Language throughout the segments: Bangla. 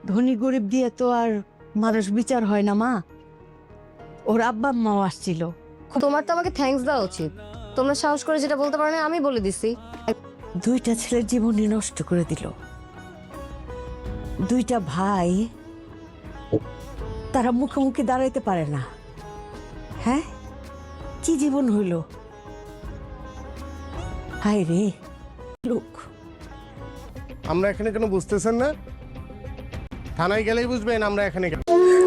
ধনী গরিব দিয়ে তো আর মানুষ বিচার হয় না মা। ওর আব্বা আম্মাও আসছিল। তোমার তো আমাকে থ্যাঙ্কস দেওয়া উচিত। তোমরা সাহস করে যেটা বলতে পারো না আমি বলে দিছি। দুইটা ছেলের জীবনই নষ্ট করে দিল। দুইটা ভাই, তারা মুখোমুখি দাঁড়াইতে পারে না। হ্যাঁ, কি জীবন হইল! হায় রে লোক। আমরা এখানে কেন বুঝতেছেন না? থানায় গেলেই বুঝবেন আমরা এখানে কেন।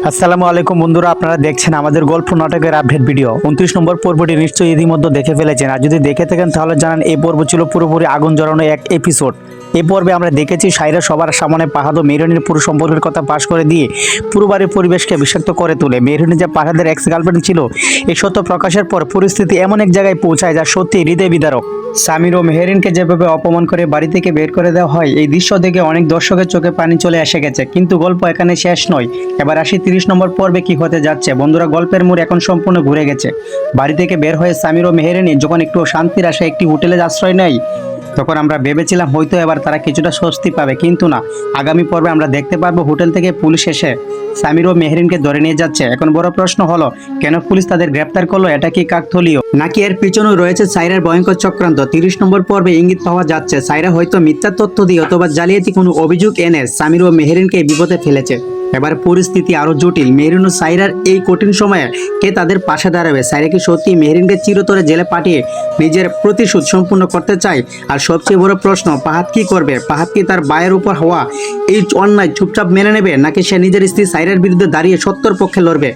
আসসালামু আলাইকুম বন্ধুরা, আপনারা দেখছেন আমাদের গল্প নাটকের আপডেট ভিডিও। 29 নম্বর পর্বটি নিশ্চয়ই ইতিমধ্যে দেখে ফেলেছেন, আর যদি দেখে থাকেন তাহলে জানান এই পর্ব ছিল পুরোপুরি আগুন জ্বালানো এক এপিসোড। এই পর্বে আমরা দেখেছি সাইরা সবার সামনে পাহাদ ও মেহরুনের পুরো সম্পর্কের কথা পাশ করে দিয়ে পুরো বাড়ির পরিবেশকে বিষাক্ত করে তোলে। মেহরুনি যে পাহাদের এক্স গার্লফ্রেন্ড ছিল এই সত্য প্রকাশের পর পরিস্থিতি এমন এক জায়গায় পৌঁছায় যা সত্যি হৃদয় বিদারক। সামির ও মেহরিনকে যেভাবে অপমান করে বাড়ি থেকে বের করে দেওয়া হয়, এই দৃশ্য দেখে অনেক দর্শকের চোখে পানি চলে এসে গেছে। কিন্তু গল্প এখানে শেষ নয়। এবার আসি 30 নম্বর পর্বে কি হতে যাচ্ছে। বন্ধুরা, গল্পের মোড় এখন সম্পূর্ণ ঘুরে গেছে। বাড়ি থেকে বের হয়ে সামির ও মেহরিন যখন একটু শান্তির আশায় একটি হোটেলে আশ্রয় নেয়, তখন আমরা ভেবেছিলাম হয়তো এবার তারা কিছুটা স্বস্তি পাবে, কিন্তু না। আগামী পর্বে আমরা দেখতে পারবো হোটেল থেকে পুলিশ এসে সামির ও মেহরিনকে ধরে নিয়ে যাচ্ছে। এখন বড় প্রশ্ন হলো, কেন পুলিশ তাদের গ্রেপ্তার করলো? এটা কি কাকতালীয়, নাকি এর পিছনে রয়েছে সাইরার ভয়ঙ্কর চক্রান্ত? 30 নম্বর পর্বে ইঙ্গিত পাওয়া যাচ্ছে সাইরা হয়তো মিথ্যা তথ্য দিয়ে অথবা জালিয়াতি কোনো অভিযোগ এনে সামির ও মেহরিনকে বিপদে ফেলেছে। এবার পরিস্থিতি আরো জটিল। মেহরিন ও সাইরার এই কঠিন সময়ে কে তাদের পাশে দাঁড়াবে? সাইরা কি সত্যি মেহরিনকে চিরতরে জেলে পাঠিয়ে নিজের প্রতিশোধ সম্পূর্ণ করতে চায়? আর সবচেয়ে বড় প্রশ্ন, পাহাদ কি করবে? পাহাদ কি তার ভাইয়ের উপর হওয়া এই অন্যায় চুপচাপ মেনে নেবে, নাকি সে নিজের স্ত্রী সাইরার বিরুদ্ধে দাঁড়িয়ে সত্যর পক্ষে লড়বে?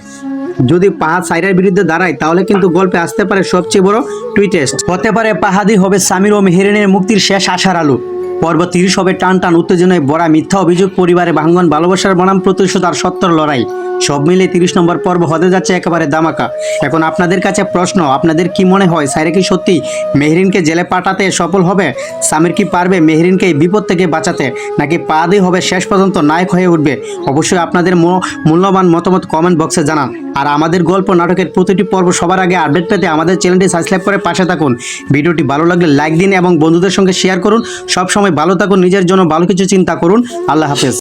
যদি পাহাদ সাইরার বিরুদ্ধে দাঁড়ায় তাহলে কিন্তু গল্পে আসতে পারে সবচেয়ে বড় টুইস্ট। হতে পারে পাহাদই হবে সামির ও মেহরিনের মুক্তির শেষ আশার আলো। পর্ব 30 হবে টান টান উত্তেজনায় ভরা, মিথ্যা অভিযোগ, পরিবারে ভাঙ্গন, ভালোবাসার বনাম প্রতিশোধ আর সত্যর লড়াই। সব মিলে 30 নম্বর পর্ব হতে যাচ্ছে একেবারে ধামাকা। এখন আপনাদের কাছে প্রশ্ন, আপনাদের কি মনে হয় সাইরা কি সত্যি মেহরিনকে জেলে পাঠাতে সফল হবে? সামির কি পারবে মেহরিনকে এই বিপদ থেকে বাঁচাতে, নাকি পাহাদই হবে শেষ পর্যন্ত নায়ক হয়ে উঠবে? অবশ্যই আপনাদের মূল্যবান মতামত কমেন্ট বক্সে জানান। আর আমাদের গল্প নাটকের প্রতিটি পর্ব সবার আগে আপডেট পেতে আমাদের চ্যানেলটি সাবস্ক্রাইব করে পাশে থাকুন। ভিডিওটি ভালো লাগলে লাইক দিন এবং বন্ধুদের সঙ্গে শেয়ার করুন। সব সময় ভালো থাকুন, নিজের জন্য ভালো কিছু চিন্তা করুন। আল্লাহ হাফেজ।